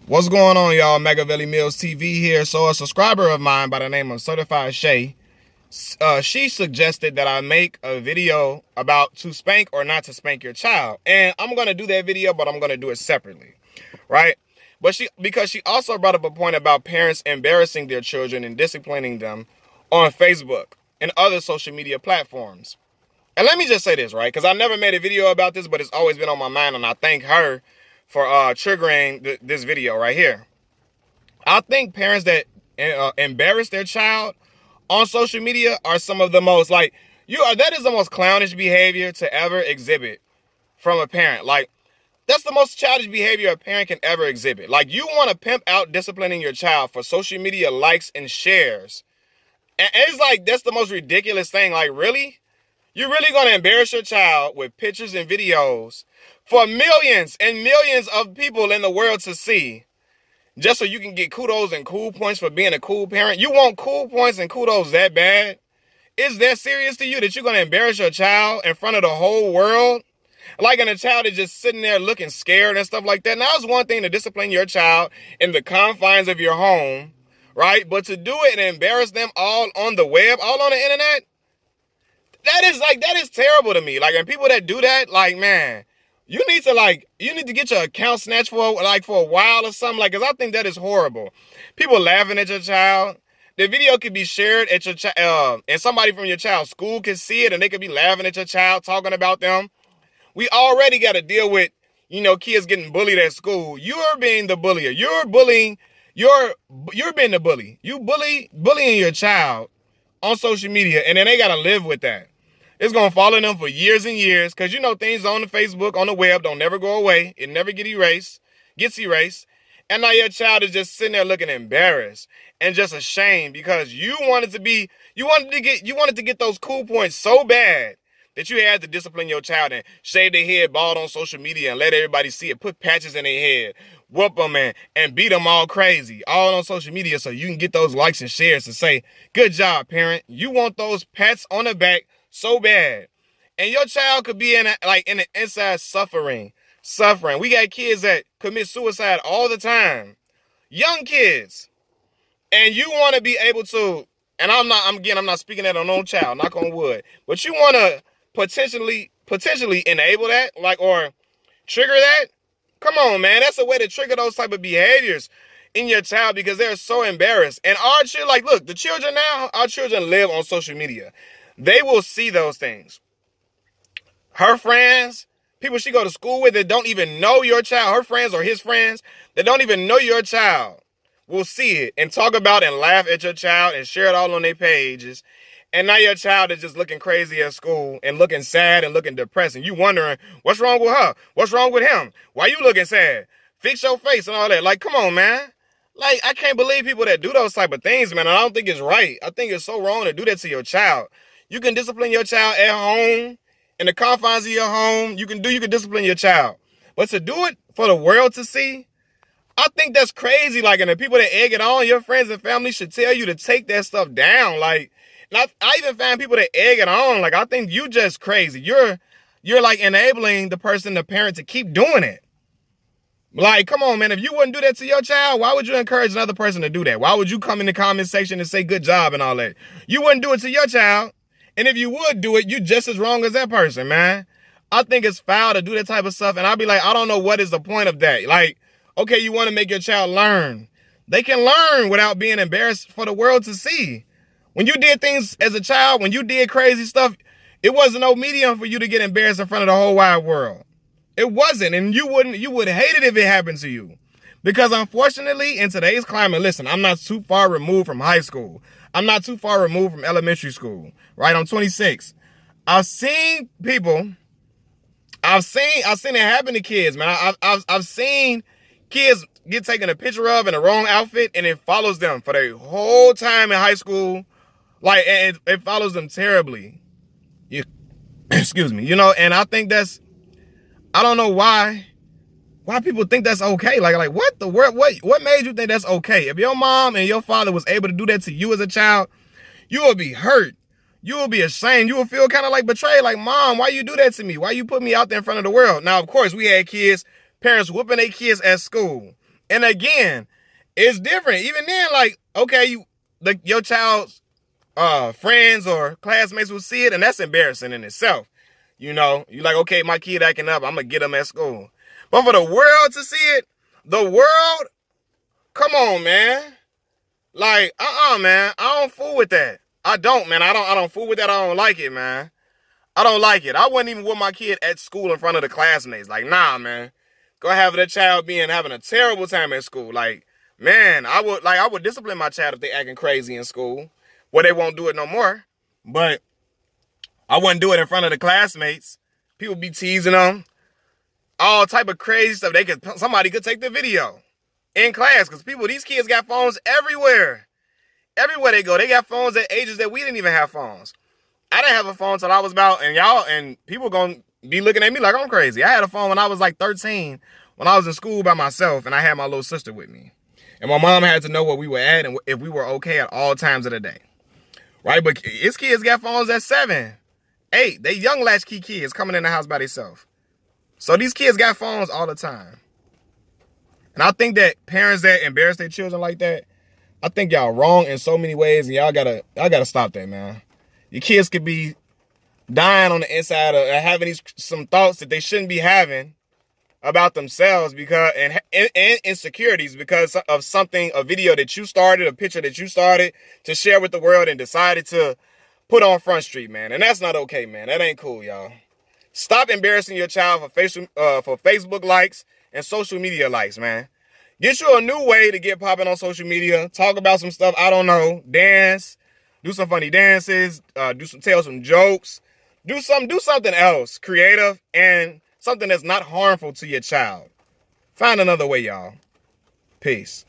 What's going on, y'all? Machiavelli Mills TV here. So a subscriber of mine by the name of Certified Shay, she suggested that I make a video about to spank or not to spank your child. And I'm going to do that video, but I'm going to do it separately, right? But because she also brought up a point about parents embarrassing their children and disciplining them on Facebook and other social media platforms. And let me just say this, right? Because I never made a video about this, but it's always been on my mind, and I thank her for triggering this video right here. I think parents that embarrass their child on social media are some of the most, that is the most clownish behavior to ever exhibit from a parent. Like, that's the most childish behavior a parent can ever exhibit. Like, you want to pimp out disciplining your child for social media likes and shares. And it's like, that's the most ridiculous thing. Like, really? You're really going to embarrass your child with pictures and videos for millions and millions of people in the world to see, just so you can get kudos and cool points for being a cool parent? You want cool points and kudos that bad? Is that serious to you that you're going to embarrass your child in front of the whole world? Like, and a child is just sitting there looking scared and stuff like that. Now, it's one thing to discipline your child in the confines of your home, right? But to do it and embarrass them all on the web, all on the internet, that is terrible to me. Like, and people that do that, like, man, you need to get your account snatched for a while or something. Like, 'cause I think that is horrible. People laughing at your child. The video could be shared at your child, and somebody from your child's school can see it, and they could be laughing at your child, talking about them. We already got to deal with, kids getting bullied at school. You're being the bullier. You're bullying. You're being the bully. You bullying your child on social media, and then they got to live with that. It's going to follow them for years and years, because things on the Facebook, on the web, don't never go away. It never gets erased. And now your child is just sitting there looking embarrassed and just ashamed because you wanted to get those cool points so bad that you had to discipline your child and shave their head bald on social media and let everybody see it, put patches in their head, whoop them and beat them all crazy, all on social media, so you can get those likes and shares to say, good job, parent. You want those pats on the back so bad. And your child could be in the inside suffering. We got kids that commit suicide all the time. Young kids. And you want to be able to, and I'm not speaking at an own child, knock on wood, but you want to potentially enable that, or trigger that. Come on, man. That's a way to trigger those type of behaviors in your child, because they're so embarrassed. And our children, look, the children now, our children live on social media. They will see those things. Her friends, people she go to school with that don't even know your child, her friends or his friends that don't even know your child, will see it and talk about and laugh at your child and share it all on their pages. And now your child is just looking crazy at school and looking sad and looking depressed. And you wondering, what's wrong with her? What's wrong with him? Why you looking sad? Fix your face and all that. Like, come on, man. Like, I can't believe people that do those type of things, man. I don't think it's right. I think it's so wrong to do that to your child. You can discipline your child at home, in the confines of your home. You can discipline your child. But to do it for the world to see, I think that's crazy. Like, and the people that egg it on, your friends and family, should tell you to take that stuff down. Like, and I even find people that egg it on. Like, I think you just crazy. You're like enabling the parent to keep doing it. Like, come on, man. If you wouldn't do that to your child, why would you encourage another person to do that? Why would you come in the comment section and say good job and all that? You wouldn't do it to your child. And if you would do it, you just as wrong as that person, man. I think it's foul to do that type of stuff. And I'll be like, I don't know what is the point of that. Like, okay, you want to make your child learn. They can learn without being embarrassed for the world to see. When you did things as a child, when you did crazy stuff, it wasn't no medium for you to get embarrassed in front of the whole wide world. It wasn't. And you would hate it if it happened to you. Because unfortunately, in today's climate, listen, I'm not too far removed from high school. I'm not too far removed from elementary school, right? I'm 26. I've seen people, I've seen it happen to kids, man. I've seen kids get taken a picture of in the wrong outfit, and it follows them for their whole time in high school. Like, and it follows them terribly. Excuse me. And I think I don't know why people think that's okay. Like what the world? What made you think that's okay? If your mom and your father was able to do that to you as a child, you will be hurt. You will be ashamed. You will feel kind of like betrayed. Like, Mom, why you do that to me? Why you put me out there in front of the world? Now, of course, we had parents whooping their kids at school. And again, it's different. Even then, like, okay, your child's friends or classmates will see it, and that's embarrassing in itself. You know, you like, okay, my kid acting up, I'm gonna get him at school. But for the world to see it, the world, come on, man. Like, man, I don't fool with that. I don't, man. I don't fool with that. I don't like it, man. I don't like it. I wouldn't even want my kid at school in front of the classmates. Like, nah, man. Go have that child having a terrible time at school. Like, man, I would discipline my child if they acting crazy in school. Well, they won't do it no more. But I wouldn't do it in front of the classmates. People be teasing them. All type of crazy stuff. Somebody could take the video in class, because these kids got phones everywhere. Everywhere they go, they got phones at ages that we didn't even have phones. I didn't have a phone till I was about, and people gonna be looking at me like I'm crazy. I had a phone when I was like 13, when I was in school by myself, and I had my little sister with me. And my mom had to know where we were at and if we were okay at all times of the day. Right? But his kids got phones at 7, 8. They young latchkey kids coming in the house by themselves. So these kids got phones all the time. And I think that parents that embarrass their children like that, I think y'all wrong in so many ways, and y'all gotta stop that, man. Your kids could be dying on the inside of having some thoughts that they shouldn't be having about themselves and insecurities because of a video that you started, a picture that you started to share with the world and decided to put on Front Street, man. And that's not okay, man. That ain't cool, y'all. Stop embarrassing your child for Facebook likes and social media likes, man. Get you a new way to get popping on social media. Talk about some stuff, I don't know. Dance. Do some funny dances. Tell some jokes. Do something else creative and something that's not harmful to your child. Find another way, y'all. Peace.